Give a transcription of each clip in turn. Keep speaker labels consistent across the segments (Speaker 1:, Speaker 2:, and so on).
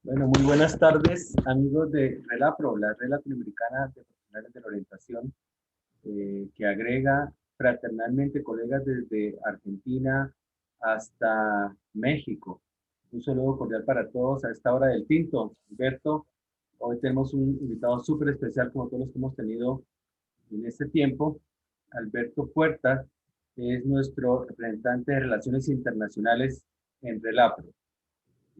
Speaker 1: Bueno, muy buenas tardes, amigos de RELAPRO, la Red Latinoamericana de Profesionales de la Orientación, que agrega fraternalmente colegas desde Argentina hasta México. Un saludo cordial para todos a esta hora del tinto. Alberto, hoy tenemos un invitado súper especial, como todos los que hemos tenido en este tiempo. Alberto Puertas es nuestro representante de Relaciones Internacionales en RELAPRO.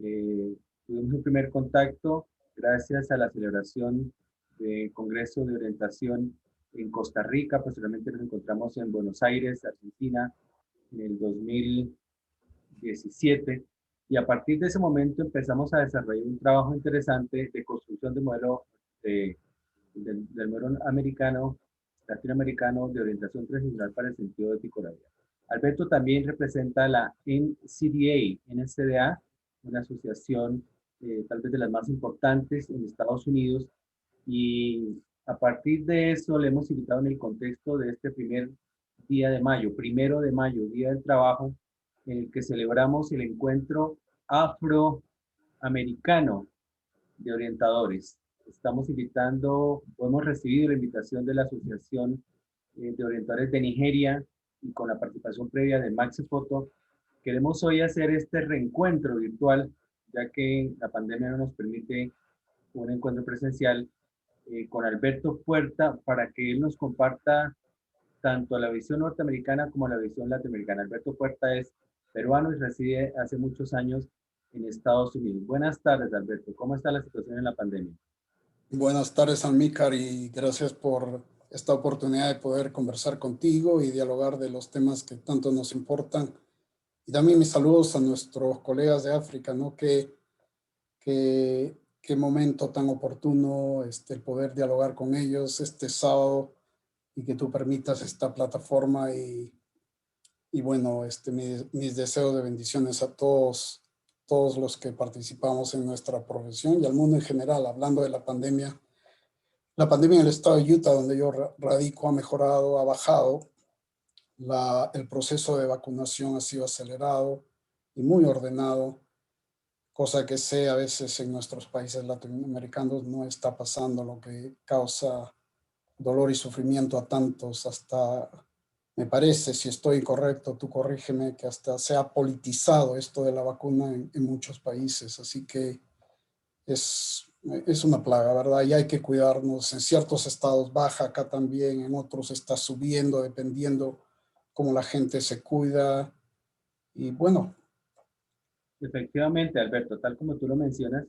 Speaker 1: Eh, Tuvimos un primer contacto gracias a la celebración del Congreso de Orientación en Costa Rica. Posteriormente nos encontramos en Buenos Aires, Argentina, en el 2017. Y a partir de ese momento empezamos a desarrollar un trabajo interesante de construcción de modelo, del modelo americano, latinoamericano de orientación transgeneracional para el sentido ético de la vida. Alberto también representa la NCDA, una asociación tal vez de las más importantes en Estados Unidos, y a partir de eso le hemos invitado en el contexto de este primer día de mayo, 1 de mayo, Día del Trabajo, en el que celebramos el encuentro afroamericano de orientadores. Estamos invitando, o hemos recibido la invitación de la Asociación de Orientadores de Nigeria y con la participación previa de Maxi Foto. Queremos hoy hacer este reencuentro virtual, ya que la pandemia no nos permite un encuentro presencial, con Alberto Puerta para que él nos comparta tanto la visión norteamericana como la visión latinoamericana. Alberto Puerta es peruano y reside hace muchos años en Estados Unidos. Buenas tardes, Alberto. ¿Cómo está la situación en la pandemia?
Speaker 2: Buenas tardes, Amícar, y gracias por esta oportunidad de poder conversar contigo y dialogar de los temas que tanto nos importan. Y también mis saludos a nuestros colegas de África, ¿no? Qué momento tan oportuno el poder dialogar con ellos este sábado y que tú permitas esta plataforma y bueno, mis deseos de bendiciones a todos los que participamos en nuestra profesión y al mundo en general, hablando de la pandemia. La pandemia en el estado de Utah, donde yo radico, ha mejorado, ha bajado. El proceso de vacunación ha sido acelerado y muy ordenado, cosa que sé a veces en nuestros países latinoamericanos no está pasando, lo que causa dolor y sufrimiento a tantos. Hasta, me parece, si estoy incorrecto, tú corrígeme, que hasta se ha politizado esto de la vacuna en muchos países. Así que es una plaga, ¿verdad? Y hay que cuidarnos. En ciertos estados baja, acá también, en otros está subiendo, dependiendo cómo la gente se cuida. Y bueno,
Speaker 1: Efectivamente, Alberto, tal como tú lo mencionas,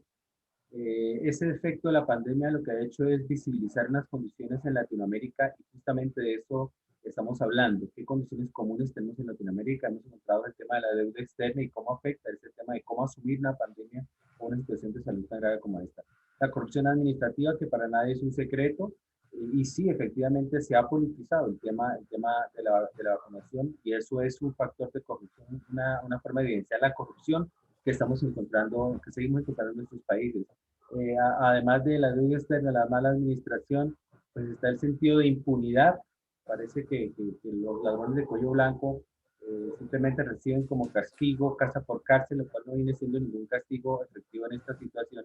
Speaker 1: ese efecto de la pandemia lo que ha hecho es visibilizar unas condiciones en Latinoamérica y justamente de eso estamos hablando. ¿Qué condiciones comunes tenemos en Latinoamérica? Hemos encontrado el tema de la deuda externa y cómo afecta ese tema de cómo asumir una pandemia o una situación de salud tan grave como esta. La corrupción administrativa, que para nadie es un secreto, y sí, efectivamente se ha politizado el tema de la vacunación, y eso es un factor de corrupción, una forma de evidenciar la corrupción que estamos encontrando, que seguimos encontrando en nuestros países. Además de la deuda externa, la mala administración, pues está el sentido de impunidad. Parece que los ladrones de cuello blanco simplemente reciben como castigo casa por cárcel, lo cual no viene siendo ningún castigo efectivo en esta situación.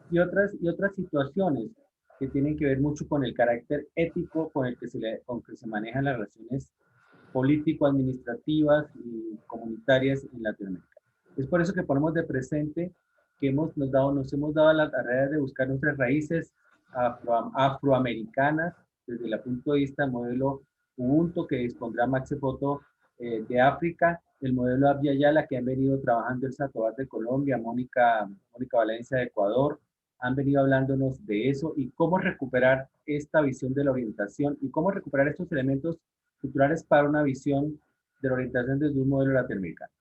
Speaker 1: Y otras situaciones que tienen que ver mucho con el carácter ético con que se manejan las relaciones político-administrativas y comunitarias en Latinoamérica. Es por eso que ponemos de presente que nos hemos dado a la tarea de buscar nuestras raíces afroamericanas desde el punto de vista del modelo Ubuntu que dispondrá Maxi Foto de África, el modelo Abya Yala que han venido trabajando el Satobar de Colombia, Mónica Valencia de Ecuador, han venido hablándonos de eso y cómo recuperar esta visión de la orientación y cómo recuperar estos elementos culturales para una visión de la orientación desde un modelo latinoamericano.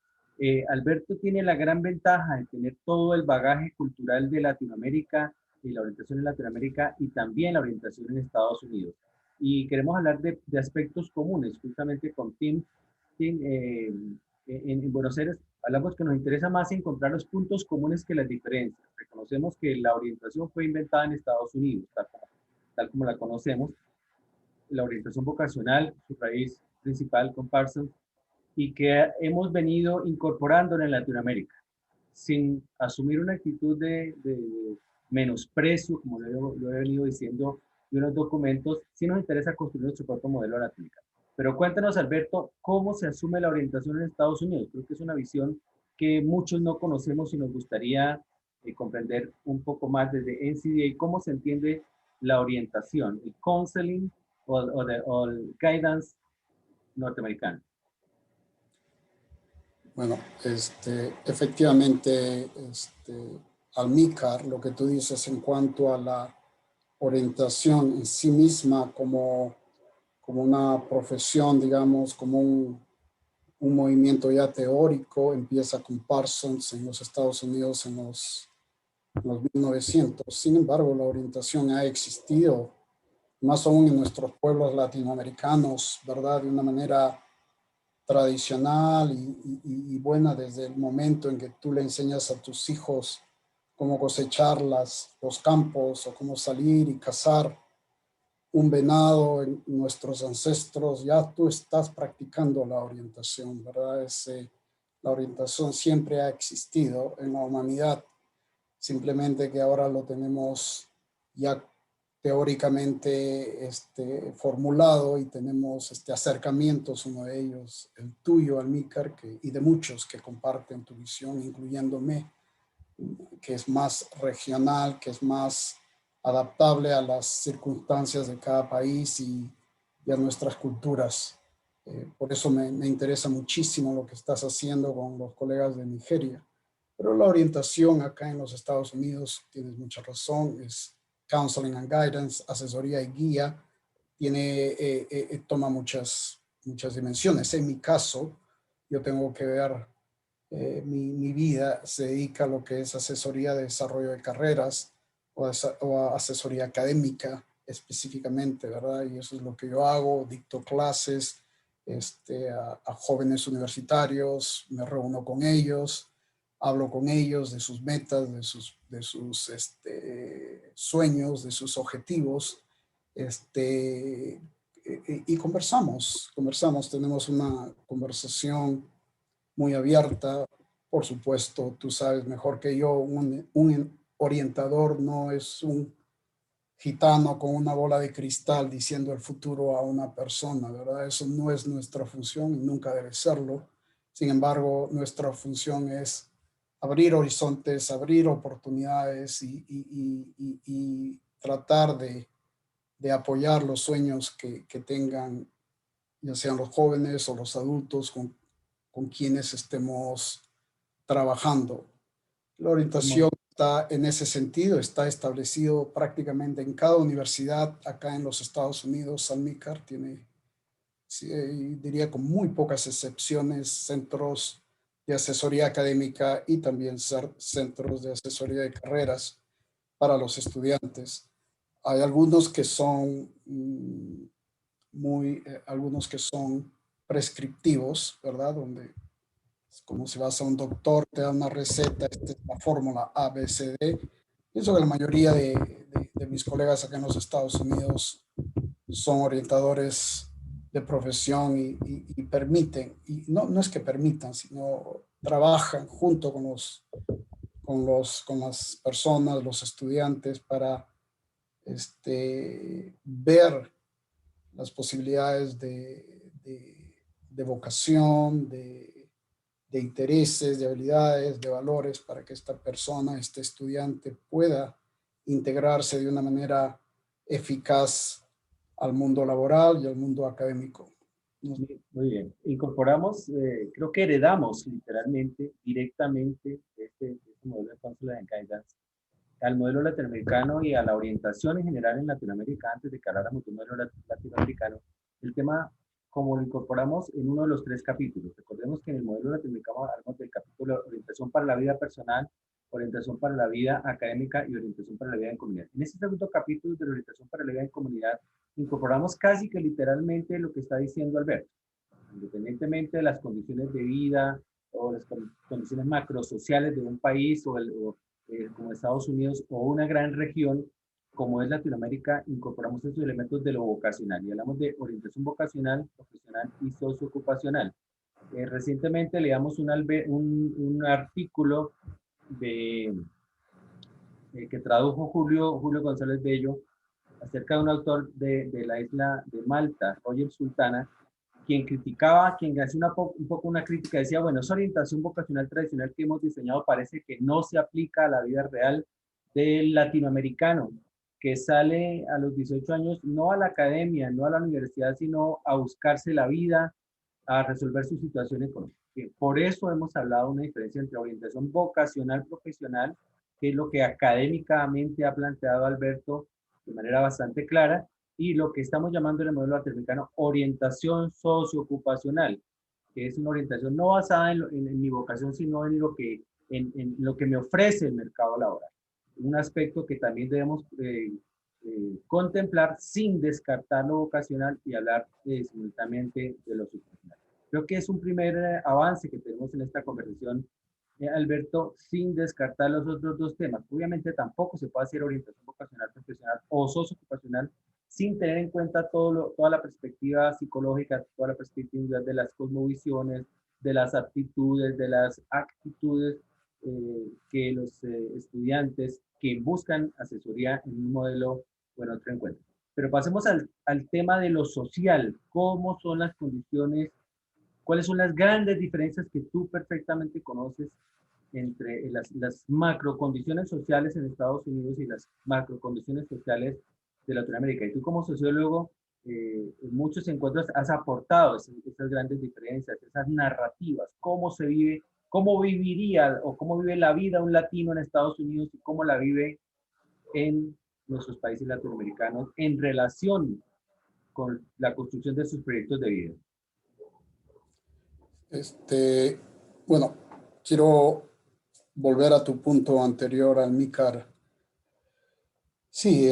Speaker 1: Alberto tiene la gran ventaja de tener todo el bagaje cultural de Latinoamérica y la orientación en Latinoamérica y también la orientación en Estados Unidos. Y queremos hablar de aspectos comunes, justamente con Tim en Buenos Aires. Hablamos que nos interesa más encontrar los puntos comunes que las diferencias. Reconocemos que la orientación fue inventada en Estados Unidos, tal como la conocemos, la orientación vocacional, su raíz principal con Parsons, y que hemos venido incorporando en Latinoamérica. sin asumir una actitud de menosprecio, como lo he venido diciendo, de unos documentos, sí nos interesa construir nuestro propio modelo latinoamericano. Pero cuéntanos, Alberto, ¿cómo se asume la orientación en Estados Unidos? Creo que es una visión que muchos no conocemos y nos gustaría comprender un poco más desde NCDA, cómo se entiende la orientación, el counseling o el guidance norteamericano.
Speaker 2: Bueno, efectivamente, al MICAR, lo que tú dices en cuanto a la orientación en sí misma como una profesión, digamos, como un movimiento ya teórico, empieza con Parsons en los Estados Unidos en los 1900. Sin embargo, la orientación ha existido, más aún en nuestros pueblos latinoamericanos, ¿verdad? De una manera tradicional y buena desde el momento en que tú le enseñas a tus hijos cómo cosechar los campos o cómo salir y cazar un venado en nuestros ancestros, ya tú estás practicando la orientación, ¿verdad? La orientación siempre ha existido en la humanidad, simplemente que ahora lo tenemos ya teóricamente formulado y tenemos acercamientos, uno de ellos, el tuyo, Almícar, y de muchos que comparten tu visión, incluyéndome, que es más regional, que es más adaptable a las circunstancias de cada país y a nuestras culturas. Por eso me interesa muchísimo lo que estás haciendo con los colegas de Nigeria. Pero la orientación acá en los Estados Unidos, tienes mucha razón, es counseling and guidance, asesoría y guía, toma muchas dimensiones. En mi caso, yo tengo que ver, mi vida se dedica a lo que es asesoría de desarrollo de carreras o a asesoría académica específicamente, ¿verdad? Y eso es lo que yo hago, dicto clases a jóvenes universitarios, me reúno con ellos, hablo con ellos de sus metas, de sus sueños, de sus objetivos, y conversamos, tenemos una conversación muy abierta. Por supuesto, tú sabes mejor que yo, un orientador no es un gitano con una bola de cristal diciendo el futuro a una persona, ¿verdad? Eso no es nuestra función y nunca debe serlo. Sin embargo, nuestra función es abrir horizontes, abrir oportunidades y tratar de apoyar los sueños que tengan, ya sean los jóvenes o los adultos con quienes estemos trabajando. La orientación está en ese sentido, está establecido prácticamente en cada universidad acá en los Estados Unidos. Salmícar tiene, sí, diría con muy pocas excepciones, centros de asesoría académica y también centros de asesoría de carreras para los estudiantes. Hay algunos que son algunos que son prescriptivos, ¿verdad? Donde es como si vas a un doctor, te da una receta, esta es la fórmula A, B, C, D. Pienso que la mayoría de mis colegas acá en los Estados Unidos son orientadores de profesión y permiten, y no es que permitan, sino trabajan junto con las personas, los estudiantes, para ver las posibilidades de vocación, de intereses, de habilidades, de valores para que esta persona, este estudiante pueda integrarse de una manera eficaz al mundo laboral y al mundo académico.
Speaker 1: Muy bien. Incorporamos, creo que heredamos literalmente, directamente, este modelo de Counseling and Guidance al modelo latinoamericano y a la orientación en general en Latinoamérica, antes de que habláramos de un modelo latinoamericano. El tema, como lo incorporamos en uno de los 3 capítulos. Recordemos que en el modelo latinoamericano hablamos del capítulo orientación para la vida personal, orientación para la vida académica y orientación para la vida en comunidad. En este segundo capítulo de la orientación para la vida en comunidad, incorporamos casi que literalmente lo que está diciendo Alberto. Independientemente de las condiciones de vida o las condiciones macrosociales de un país como Estados Unidos o una gran región como es Latinoamérica, incorporamos estos elementos de lo vocacional y hablamos de orientación vocacional, profesional y socioocupacional. Recientemente leíamos un artículo que tradujo Julio González Bello, acerca de un autor de la isla de Malta, Roger Sultana, quien criticaba, quien hacía un poco una crítica, decía, bueno, esa orientación vocacional tradicional que hemos diseñado parece que no se aplica a la vida real del latinoamericano, que sale a los 18 años no a la academia, no a la universidad, sino a buscarse la vida, a resolver su situación económica. Por eso hemos hablado de una diferencia entre orientación vocacional profesional, que es lo que académicamente ha planteado Alberto de manera bastante clara, y lo que estamos llamando en el modelo latinoamericano orientación socioocupacional, que es una orientación no basada en mi vocación, sino en lo que me ofrece el mercado laboral. Un aspecto que también debemos contemplar sin descartar lo vocacional y hablar simultáneamente de lo subvocacional. Creo que es un primer avance que tenemos en esta conversación, Alberto, sin descartar los otros dos temas. Obviamente tampoco se puede hacer orientación vocacional profesional o socioocupacional sin tener en cuenta toda la perspectiva psicológica, toda la perspectiva de las cosmovisiones, de las aptitudes, de las actitudes que los estudiantes que buscan asesoría en un modelo o en otro encuentro. Pero pasemos al tema de lo social. ¿Cómo son las condiciones? ¿Cuáles son las grandes diferencias que tú perfectamente conoces entre las macrocondiciones sociales en Estados Unidos y las macrocondiciones sociales de Latinoamérica? Y tú como sociólogo, en muchos encuentros has aportado esas grandes diferencias, esas narrativas, cómo se vive, cómo viviría o cómo vive la vida un latino en Estados Unidos y cómo la vive en nuestros países latinoamericanos en relación con la construcción de sus proyectos de vida.
Speaker 2: Bueno, quiero volver a tu punto anterior, Almícar. Sí,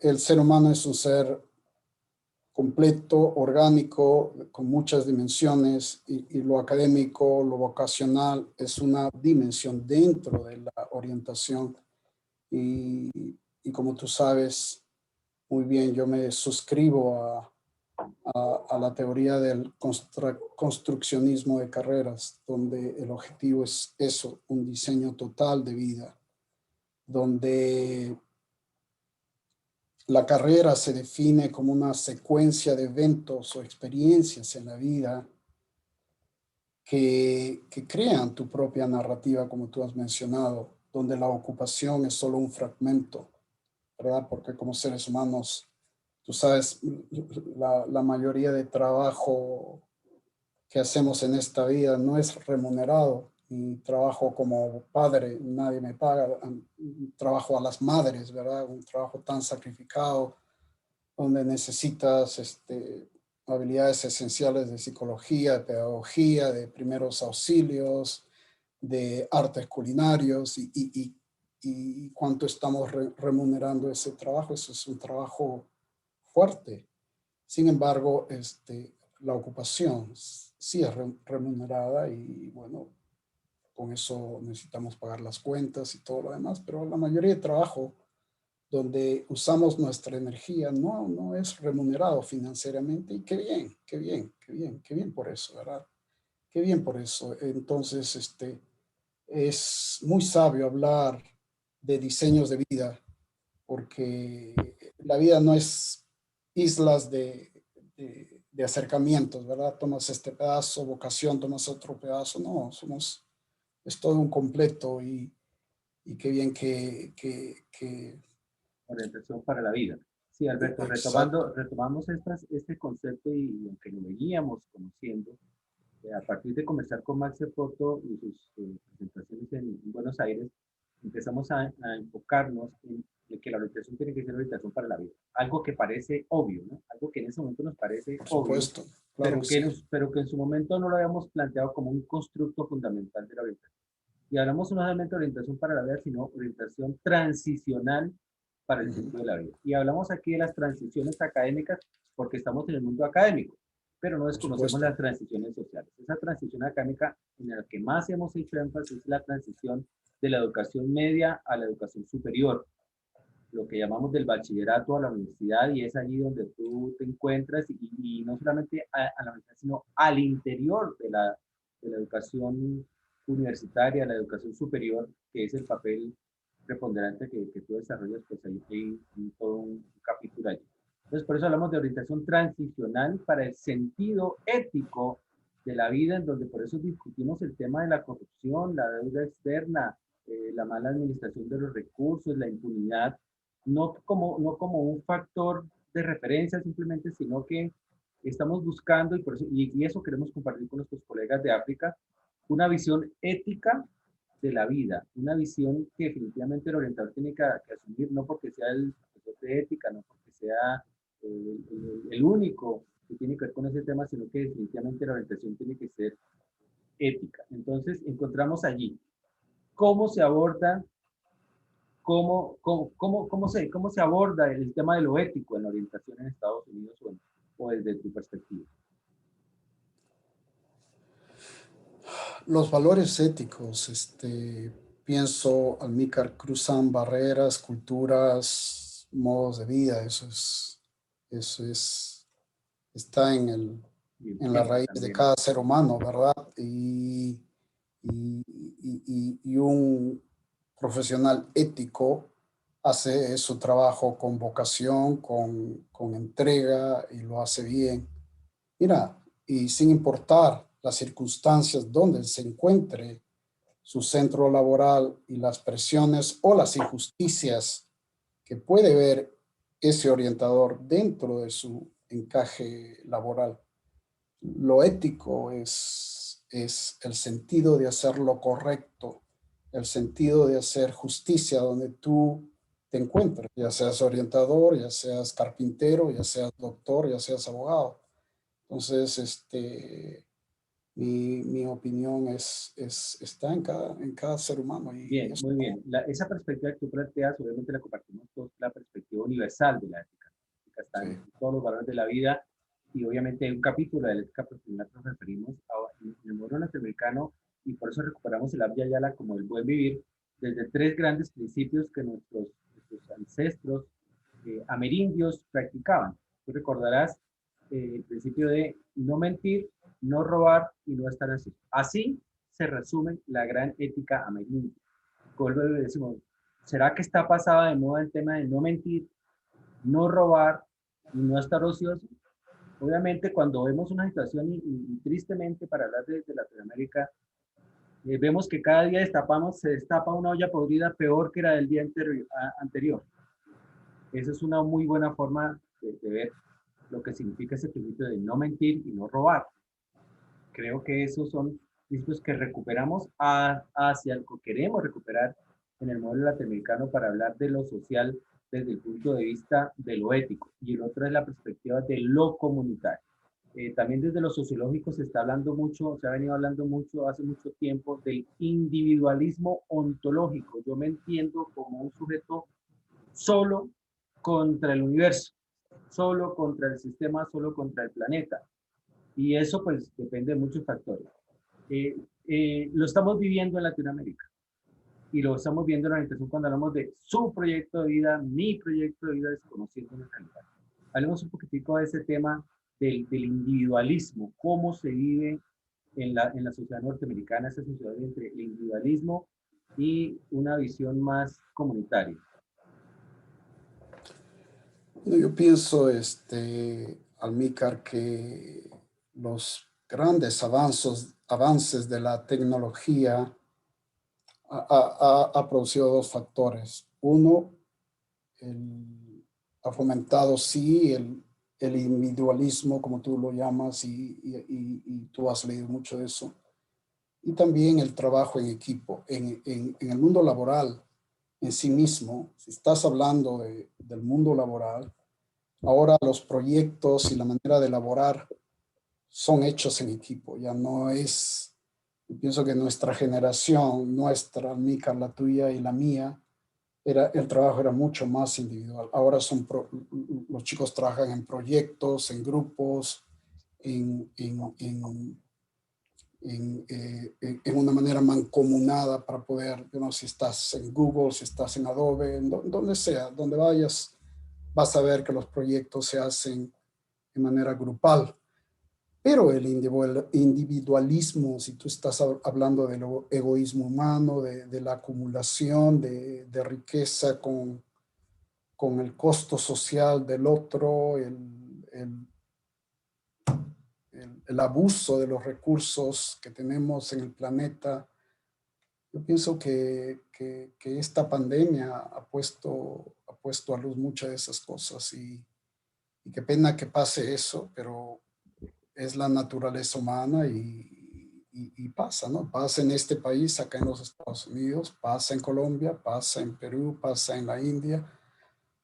Speaker 2: el ser humano es un ser completo, orgánico, con muchas dimensiones, y lo académico, lo vocacional, es una dimensión dentro de la orientación. Y como tú sabes muy bien, yo me suscribo a la teoría del construccionismo de carreras, donde el objetivo es eso, un diseño total de vida, donde la carrera se define como una secuencia de eventos o experiencias en la vida que crean tu propia narrativa, como tú has mencionado, donde la ocupación es solo un fragmento, ¿verdad? Porque como seres humanos, tú sabes, la mayoría de trabajo que hacemos en esta vida no es remunerado. Mi trabajo como padre, nadie me paga. Trabajo a las madres, ¿verdad? Un trabajo tan sacrificado, donde necesitas habilidades esenciales de psicología, de pedagogía, de primeros auxilios, de artes culinarios, y cuánto estamos remunerando ese trabajo. Eso es un trabajo fuerte. Sin embargo, la ocupación sí es remunerada, y bueno, con eso necesitamos pagar las cuentas y todo lo demás, pero la mayoría de trabajo donde usamos nuestra energía no es remunerado financieramente, y qué bien, qué bien, qué bien, qué bien por eso, ¿verdad? Qué bien por eso. Entonces, es muy sabio hablar de diseños de vida, porque la vida no es islas de acercamientos, ¿verdad? Tomas este pedazo, vocación, tomas otro pedazo. No, es todo un completo, y qué bien que
Speaker 1: Orientación para la vida. Sí, Alberto,
Speaker 2: exacto.
Speaker 1: retomamos este concepto, y aunque lo veníamos conociendo, a partir de conversar con Max Poto y sus presentaciones en Buenos Aires, empezamos a enfocarnos en que la orientación tiene que ser orientación para la vida. Algo que parece obvio, ¿no? Algo que en ese momento nos parece
Speaker 2: Por
Speaker 1: obvio,
Speaker 2: supuesto, claro que sí.
Speaker 1: pero que en su momento no lo habíamos planteado como un constructo fundamental de la orientación. Y hablamos no solamente de orientación para la vida, sino orientación transicional para el
Speaker 2: Ujú.
Speaker 1: sentido de la vida. Y hablamos aquí de las transiciones académicas porque estamos en el mundo académico, pero no
Speaker 2: Por
Speaker 1: desconocemos
Speaker 2: supuesto.
Speaker 1: las transiciones sociales. Esa transición académica en la que más hemos hecho énfasis es la transición de la educación media a la educación superior, lo que llamamos del bachillerato a la universidad, y es allí donde tú te encuentras, y no solamente a la universidad, sino al interior de la educación universitaria, la educación superior, que es el papel preponderante que tú desarrollas, pues ahí hay todo un capítulo allí. Entonces, por eso hablamos de orientación transicional para el sentido ético de la vida, en donde por eso discutimos el tema de la corrupción, la deuda externa, la mala administración de los recursos, la impunidad, no como un factor de referencia simplemente, sino que estamos buscando, y, por eso, y eso queremos compartir con nuestros colegas de África, una visión ética de la vida, una visión que definitivamente el orientador tiene que asumir, no porque sea el profesor de ética, no porque sea el único que tiene que ver con ese tema, sino que definitivamente la orientación tiene que ser ética. Entonces, encontramos allí cómo se aborda, cómo se aborda el tema de lo ético en la orientación en Estados Unidos o desde tu perspectiva.
Speaker 2: Los valores éticos, pienso, Almícar, cruzan barreras, culturas, modos de vida. Eso es, está en la raíz de cada ser humano, ¿verdad? Y un profesional ético hace su trabajo con vocación, con entrega y lo hace bien. Mira, y sin importar las circunstancias donde se encuentre su centro laboral y las presiones o las injusticias que puede ver ese orientador dentro de su encaje laboral. Lo ético es el sentido de hacer lo correcto, el sentido de hacer justicia donde tú te encuentres, ya seas orientador, ya seas carpintero, ya seas doctor, ya seas abogado. Entonces, mi opinión está en cada ser humano.
Speaker 1: Bien, muy bien. Esa perspectiva que tú planteas, obviamente la compartimos todos, la perspectiva universal de la ética. La ética está en todos los valores de la vida y obviamente hay un capítulo de la ética profesional que nos referimos en el modelo norteamericano y por eso recuperamos el Abya Yala como el buen vivir desde tres grandes principios que nuestros ancestros amerindios practicaban. Tú recordarás el principio de no mentir, no robar y no estar así. Así se resume la gran ética amerindia. Vuelvo y decimos, ¿será que está pasada de moda el tema de no mentir, no robar y no estar ocioso? Obviamente, cuando vemos una situación, y tristemente para hablar de Latinoamérica, vemos que cada día se destapa una olla podrida peor que la del día anterior. Esa es una muy buena forma de ver lo que significa ese principio de no mentir y no robar. Creo que esos son principios que recuperamos hacia el que queremos recuperar en el modelo latinoamericano para hablar de lo social desde el punto de vista de lo ético. Y el otro es la perspectiva de lo comunitario. También desde lo sociológico se está hablando mucho, se ha venido hablando mucho hace mucho tiempo del individualismo ontológico. Yo me entiendo como un sujeto solo contra el universo, solo contra el sistema, solo contra el planeta. Y eso pues depende de muchos factores. Lo estamos viviendo en Latinoamérica y lo estamos viendo en la orientación cuando hablamos de su proyecto de vida, mi proyecto de vida, desconociendo la realidad. Hablemos un poquitico de ese tema del individualismo, cómo se vive en la sociedad norteamericana, esa sociedad entre el individualismo y una visión más comunitaria.
Speaker 2: Yo pienso, Almícar, que los grandes avances de la tecnología ha producido dos factores. Uno, ha fomentado, sí, el individualismo, como tú lo llamas, y tú has leído mucho de eso. Y también el trabajo en equipo. En el mundo laboral en sí mismo, si estás hablando del mundo laboral, ahora los proyectos y la manera de elaborar son hechos en equipo. Ya no es, yo pienso que nuestra generación, Mica, la tuya y la mía, el trabajo era mucho más individual. Ahora los chicos trabajan en proyectos, en grupos, en una manera mancomunada para poder, si estás en Google, si estás en Adobe, donde sea, donde vayas, vas a ver que los proyectos se hacen de manera grupal. Pero el individualismo, si tú estás hablando del egoísmo humano, de la acumulación de riqueza con el costo social del otro, el abuso de los recursos que tenemos en el planeta, yo pienso que esta pandemia ha puesto a luz muchas de esas cosas y qué pena que pase eso, pero es la naturaleza humana y pasa, ¿no? Pasa en este país, acá en los Estados Unidos, pasa en Colombia, pasa en Perú, pasa en la India.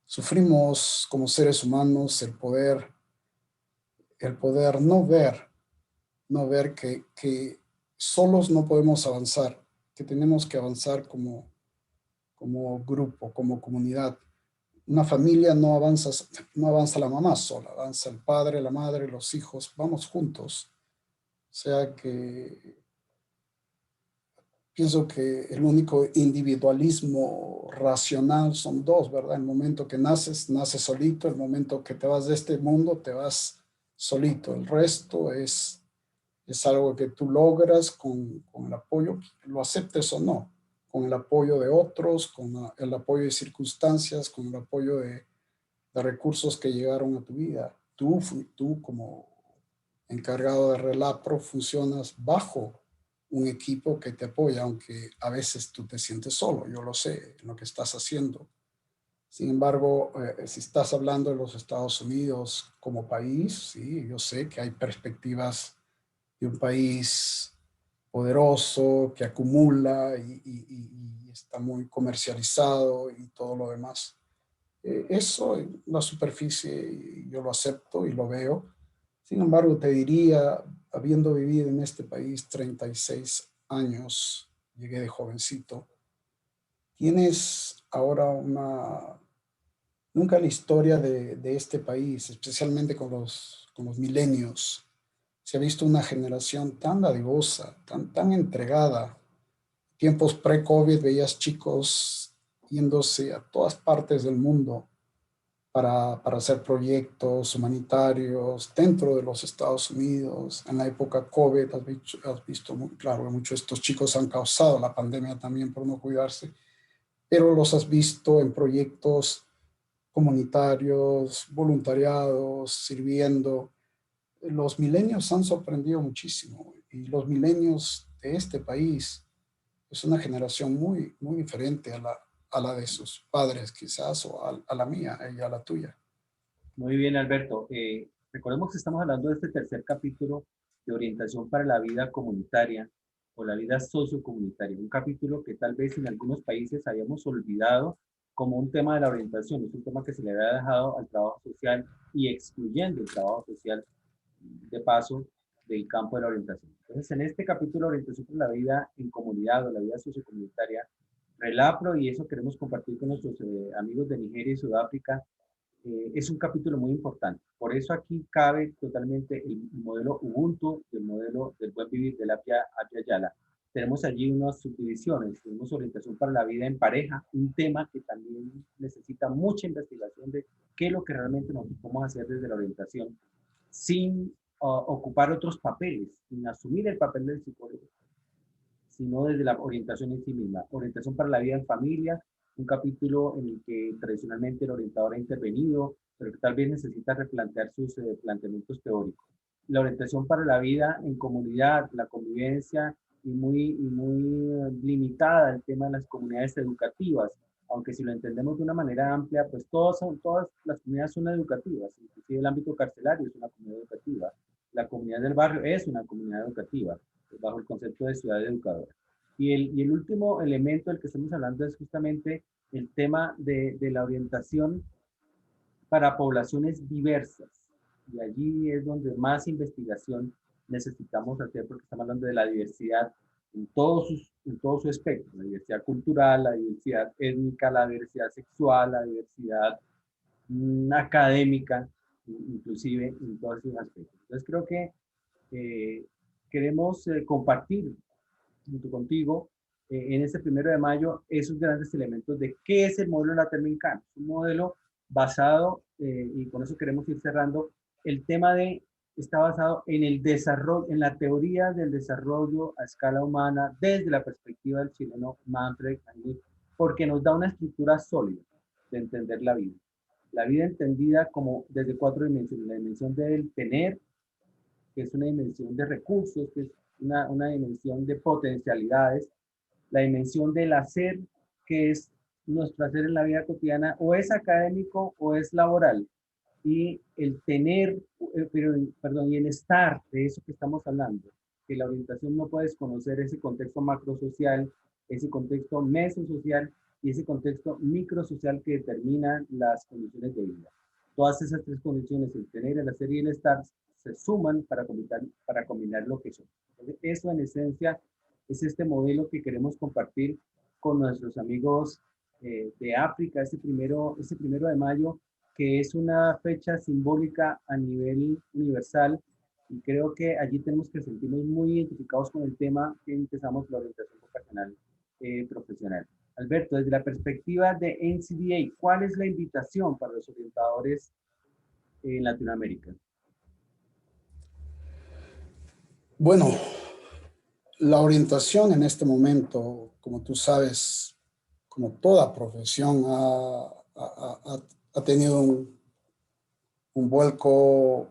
Speaker 2: Sufrimos como seres humanos el poder no ver que solos no podemos avanzar, que tenemos que avanzar como grupo, como comunidad. Una familia no avanza la mamá sola, avanza el padre, la madre, los hijos, vamos juntos. O sea que pienso que el único individualismo racional son dos, ¿verdad? El momento que naces, naces solito, el momento que te vas de este mundo, te vas solito. El resto es algo que tú logras con el apoyo, lo aceptes o no, con el apoyo de otros, con el apoyo de circunstancias, con el apoyo de recursos que llegaron a tu vida. Tú como encargado de Relapro funcionas bajo un equipo que te apoya, aunque a veces tú te sientes solo, yo lo sé, en lo que estás haciendo. Sin embargo, si estás hablando de los Estados Unidos como país, sí, yo sé que hay perspectivas de un país poderoso, que acumula y está muy comercializado y todo lo demás. Eso en la superficie yo lo acepto y lo veo. Sin embargo, te diría, habiendo vivido en este país 36 años, llegué de jovencito, tienes ahora nunca la historia de este país, especialmente con los milenios, se ha visto una generación tan dadivosa, tan entregada. Tiempos pre-COVID veías chicos yéndose a todas partes del mundo para hacer proyectos humanitarios dentro de los Estados Unidos. En la época COVID has visto muy claro que muchos de estos chicos han causado la pandemia también por no cuidarse, pero los has visto en proyectos comunitarios, voluntariados, sirviendo. Los milenios han sorprendido muchísimo y los milenios de este país es una generación muy diferente a la de sus padres quizás o a la mía y a la tuya.
Speaker 1: Muy bien, Alberto. Recordemos que estamos hablando de este tercer capítulo de orientación para la vida comunitaria o la vida sociocomunitaria. Un capítulo que tal vez en algunos países habíamos olvidado como un tema de la orientación. Es un tema que se le había dejado al trabajo social y excluyendo el trabajo social de paso del campo de la orientación. Entonces, en este capítulo de orientación para la vida en comunidad o la vida sociocomunitaria, Relapro, y eso queremos compartir con nuestros amigos de Nigeria y Sudáfrica, es un capítulo muy importante. Por eso aquí cabe totalmente el modelo Ubuntu, el modelo del buen vivir de la Apia Yala. Tenemos allí unas subdivisiones, tenemos orientación para la vida en pareja, un tema que también necesita mucha investigación de qué es lo que realmente nosotros podemos hacer desde la orientación sin ocupar otros papeles, sin asumir el papel del psicólogo, sino desde la orientación en sí misma. Orientación para la vida en familia, un capítulo en el que tradicionalmente el orientador ha intervenido, pero que tal vez necesita replantear sus planteamientos teóricos. La orientación para la vida en comunidad, la convivencia y muy limitada el tema de las comunidades educativas, aunque si lo entendemos de una manera amplia, pues todas las comunidades son educativas, inclusive el ámbito carcelario es una comunidad educativa, la comunidad del barrio es una comunidad educativa, bajo el concepto de ciudad educadora. Y el último elemento del que estamos hablando es justamente el tema de la orientación para poblaciones diversas. Y allí es donde más investigación necesitamos hacer porque estamos hablando de la diversidad en todo su espectro, la diversidad cultural, la diversidad étnica, la diversidad sexual, la diversidad académica, inclusive en todos esos aspectos. Entonces creo que eh, queremos compartir junto contigo en este 1 de mayo esos grandes elementos de qué es el modelo latinoamericano. Un modelo basado, y con eso queremos ir cerrando, el tema de está basado en el desarrollo, en la teoría del desarrollo a escala humana desde la perspectiva del chileno Manfred Eichmann, porque nos da una estructura sólida de entender la vida. La vida entendida como desde cuatro dimensiones. La dimensión del tener, que es una dimensión de recursos, que es una dimensión de potencialidades. La dimensión del hacer, que es nuestro hacer en la vida cotidiana, o es académico o es laboral. Y el tener, perdón, y el estar, de eso que estamos hablando, que la orientación no puede desconocer ese contexto macrosocial, ese contexto mesosocial y ese contexto microsocial que determina las condiciones de vida. Todas esas tres condiciones, el tener, el hacer y el estar, se suman para combinar lo que son. Entonces, eso en esencia es este modelo que queremos compartir con nuestros amigos de África, este primero de mayo, que es una fecha simbólica a nivel universal, y creo que allí tenemos que sentirnos muy identificados con el tema que empezamos la orientación vocacional profesional. Alberto, desde la perspectiva de NCDA, ¿cuál es la invitación para los orientadores en Latinoamérica?
Speaker 2: Bueno, la orientación en este momento, como tú sabes, como toda profesión, ha tenido un vuelco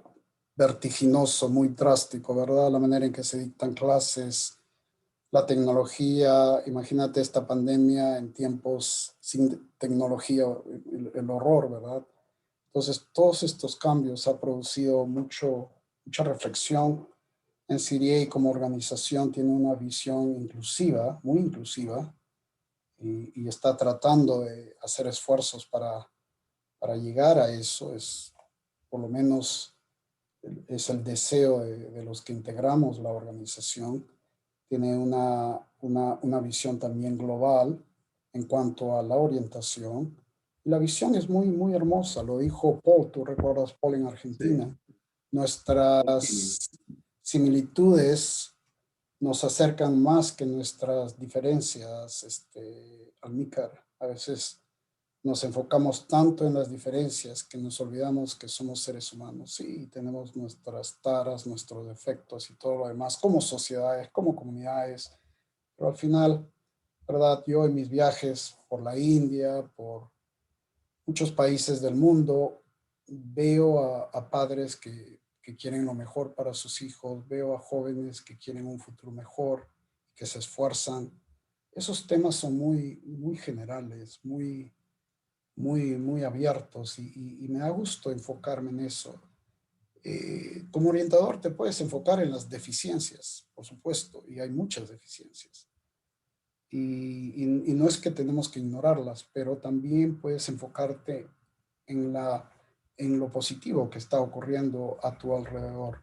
Speaker 2: vertiginoso, muy drástico, ¿verdad? La manera en que se dictan clases, la tecnología, imagínate esta pandemia en tiempos sin tecnología, el horror, ¿verdad? Entonces, todos estos cambios ha producido mucha reflexión. NCDA como organización tiene una visión inclusiva, muy inclusiva, y está tratando de hacer esfuerzos para llegar a eso. Es por lo menos es el deseo de los que integramos la organización. Tiene una visión también global en cuanto a la orientación. Y la visión es muy hermosa, lo dijo Paul, tú recuerdas Paul en
Speaker 1: Sí,
Speaker 2: Argentina.
Speaker 1: genial.
Speaker 2: Nuestras similitudes nos acercan más que nuestras diferencias, Almícar. A veces nos enfocamos tanto en las diferencias que nos olvidamos que somos seres humanos. Sí, tenemos nuestras taras, nuestros defectos y todo lo demás, como sociedades, como comunidades, pero al final, ¿verdad? Yo en mis viajes por la India, por muchos países del mundo, veo a padres que quieren lo mejor para sus hijos, veo a jóvenes que quieren un futuro mejor, que se esfuerzan. Esos temas son muy generales, muy abiertos y me da gusto enfocarme en eso. Como orientador te puedes enfocar en las deficiencias, por supuesto, y hay muchas deficiencias. Y no es que tenemos que ignorarlas, pero también puedes enfocarte en, en lo positivo que está ocurriendo a tu alrededor.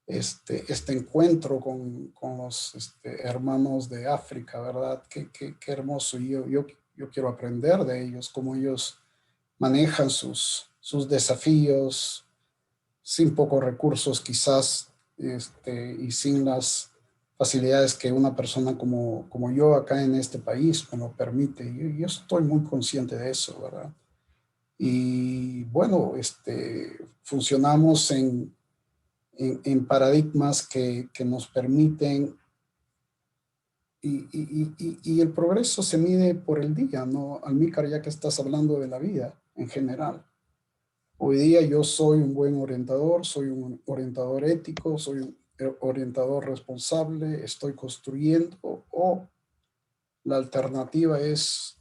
Speaker 2: Este encuentro con los hermanos de África, ¿verdad? Qué hermoso. Y yo quiero aprender de ellos, cómo ellos manejan sus desafíos sin pocos recursos quizás, y sin las facilidades que una persona como yo acá en este país me lo permite. Yo estoy muy consciente de eso, ¿verdad? Y bueno, funcionamos en paradigmas que nos permiten y el progreso se mide por el día, ¿no? Almícar, ya que estás hablando de la vida en general. Hoy día yo soy un buen orientador, soy un orientador ético, soy un orientador responsable, estoy construyendo o la alternativa es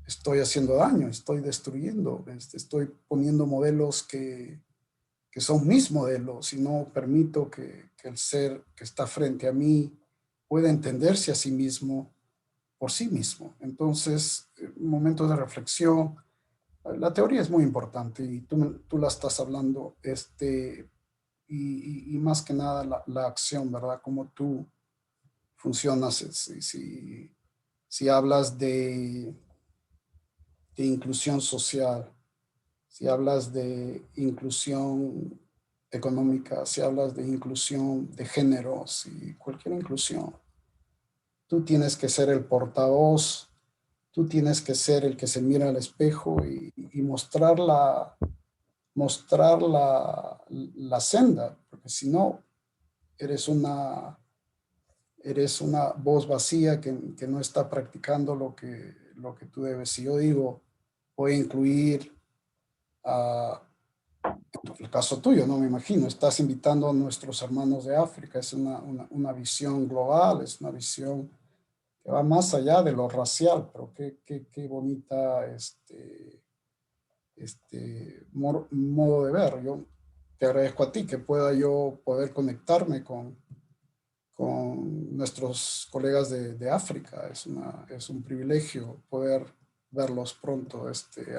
Speaker 2: estoy haciendo daño, estoy destruyendo, estoy poniendo modelos que son mis modelos y no permito que el ser que está frente a mí pueda entenderse a sí mismo por sí mismo. Entonces, un momento de reflexión. La teoría es muy importante y tú la estás hablando, y más que nada la acción, ¿verdad? Cómo tú funcionas, si hablas de inclusión social, si hablas de inclusión económica, si hablas de inclusión de género, si cualquier inclusión, tú tienes que ser el portavoz, tú tienes que ser el que se mira al espejo y mostrar mostrar la senda, porque si no, eres una voz vacía que no está practicando lo que tú debes. Si yo digo, voy a incluir, en el caso tuyo, no me imagino, estás invitando a nuestros hermanos de África, es una visión global, es una visión que va más allá de lo racial, pero qué bonita modo de ver. Yo te agradezco a ti que pueda yo poder conectarme con nuestros colegas de África. Es un privilegio poder verlos pronto,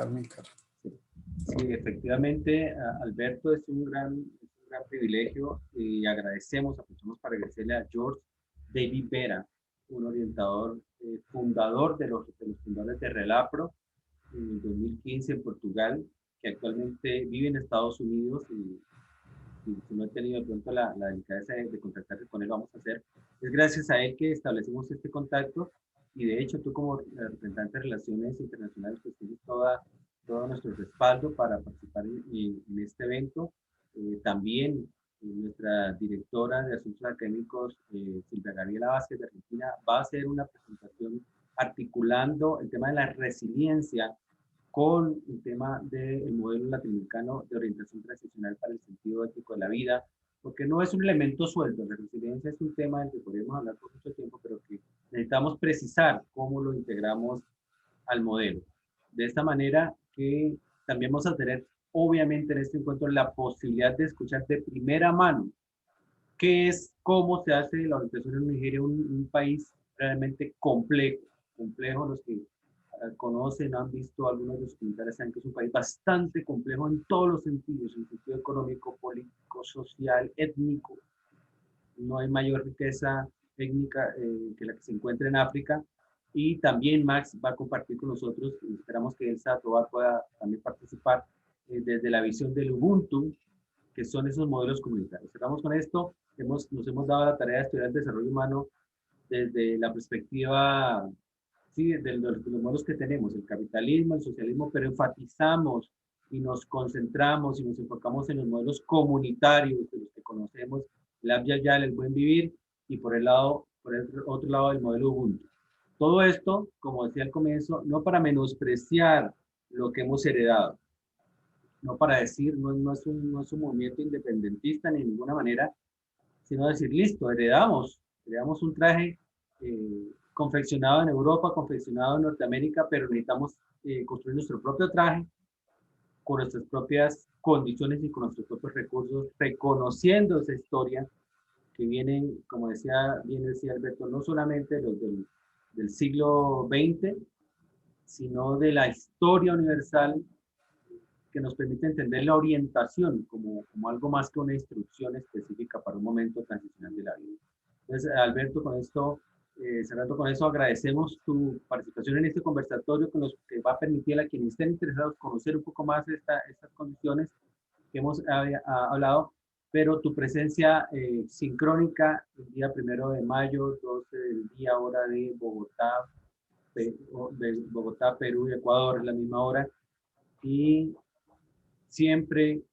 Speaker 2: Amílcar.
Speaker 1: Sí, efectivamente, Alberto, es un gran privilegio y aprovechamos para agradecerle a George David Vera, un orientador, fundador de los fundadores de Relapro en el 2015 en Portugal, que actualmente vive en Estados Unidos y si no he tenido de pronto la delicadeza de contactarse con él, vamos a hacer. Es gracias a él que establecemos este contacto y de hecho tú como representante de Relaciones Internacionales pues tienes todo nuestro respaldo para participar en este evento. También nuestra directora de Asuntos Académicos, Silvia Gabriela Vázquez de Argentina, va a hacer una presentación articulando el tema de la resiliencia con el tema del modelo latinoamericano de orientación transicional para el sentido ético de la vida, porque no es un elemento suelto. La resiliencia es un tema del que podríamos hablar por mucho tiempo, pero que necesitamos precisar cómo lo integramos al modelo. De esta manera que también vamos a tener, obviamente, en este encuentro la posibilidad de escuchar de primera mano qué es, cómo se hace la orientación en Nigeria, un país realmente complejo. Los que conocen, han visto algunos de los comentarios, saben que es un país bastante complejo en todos los sentidos, en el sentido económico, político, social, étnico. No hay mayor riqueza étnica que la que se encuentra en África. Y también Max va a compartir con nosotros, y esperamos que Elsa Tobar pueda también participar desde la visión del Ubuntu, que son esos modelos comunitarios. Cerramos con esto. Nos hemos dado la tarea de estudiar el desarrollo humano desde la perspectiva, sí, de los modelos que tenemos, el capitalismo, el socialismo, pero enfatizamos y nos concentramos y nos enfocamos en los modelos comunitarios, de los que conocemos, el Abyayal, el buen vivir, y por el otro lado, el modelo Ubuntu. Todo esto, como decía al comienzo, no para menospreciar lo que hemos heredado, no para decir, no es un movimiento independentista ni de ninguna manera, sino decir, listo, heredamos un traje confeccionado en Europa, confeccionado en Norteamérica, pero necesitamos construir nuestro propio traje con nuestras propias condiciones y con nuestros propios recursos, reconociendo esa historia que vienen, como bien decía Alberto, no solamente los del siglo XX, sino de la historia universal que nos permite entender la orientación como algo más que una instrucción específica para un momento transicional de la vida. Entonces, Alberto, cerrando con eso, agradecemos tu participación en este conversatorio que va a permitir a quienes estén interesados conocer un poco más estas condiciones que hemos hablado, pero tu presencia sincrónica el día 1 de mayo, 12 del día, hora de Bogotá, Perú y Ecuador, es la misma hora, y siempre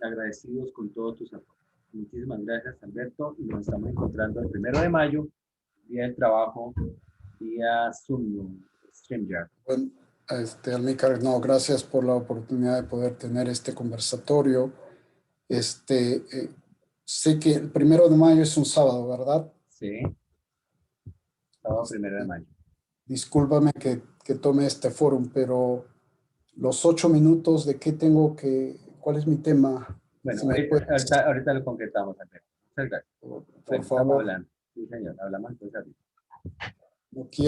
Speaker 1: agradecidos con todos tus aportes. Muchísimas gracias, Alberto, y nos estamos encontrando el 1 de mayo, Día del Trabajo, vía Zoom, StreamYard.
Speaker 2: Bueno, Amílcar, no, gracias por la oportunidad de poder tener este conversatorio. Sé que el 1 de mayo es un sábado, ¿verdad?
Speaker 1: Sí, sábado 1 de mayo.
Speaker 2: Discúlpame que tome este foro, pero los 8 minutos de ¿cuál es mi tema?
Speaker 1: Bueno,
Speaker 2: Si
Speaker 1: ahorita lo concretamos, Alberto. Muchas gracias.
Speaker 2: Por
Speaker 1: Bueno,
Speaker 2: favor.
Speaker 1: estamos hablando. Sí, señor, hablamos entonces ahorita.
Speaker 2: No quiero